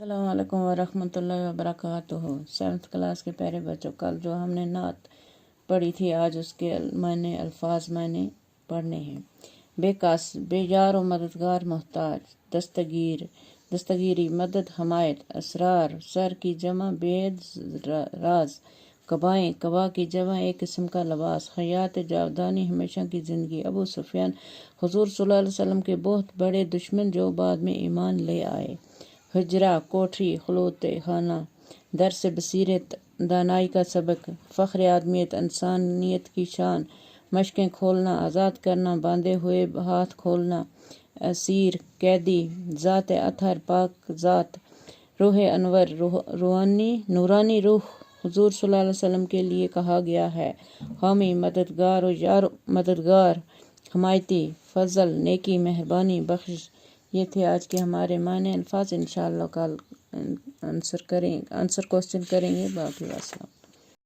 السلام علیکم ورحمۃ اللہ وبرکاتہ۔ 7th کلاس کے پیارے بچوں، کل جو ہم نے نعت پڑھی تھی آج اس کے الفاظ پڑھنے ہیں۔ بے کس، بے یار و مددگار محتاج، دستگیری، مدد، حمایت، اسرار، سر کی جمع، بید، راز، قبائیں، قبا کی جمع ایک قسم کا لباس، حیات جاودانی، ہمیشہ کی زندگی۔ ابو سفیان حضور صلی اللہ علیہ وسلم کے بہت بڑے دشمن جو بعد میں ایمان لے آئے۔ حجرہ، کوٹری، خلوت خانہ، درس بصیرت، دانائی کا سبق، فخر آدمیت، انسانیت کی شان، مشقیں کھولنا، آزاد کرنا، باندھے ہوئے ہاتھ کھولنا، اسیر، قیدی، ذات اطہر، پاک ذات، روح انور، نورانی روح حضور صلی اللہ علیہ وسلم کے لیے کہا گیا ہے۔ حامی، مددگار و یار، مددگار، حمایتی، فضل، نیکی، مہربانی، بخشش۔ یہ تھے آج کے ہمارے معنی الفاظ۔ انشاءاللہ کل آنسر کوسچن کریں گے۔ باقی واسلام۔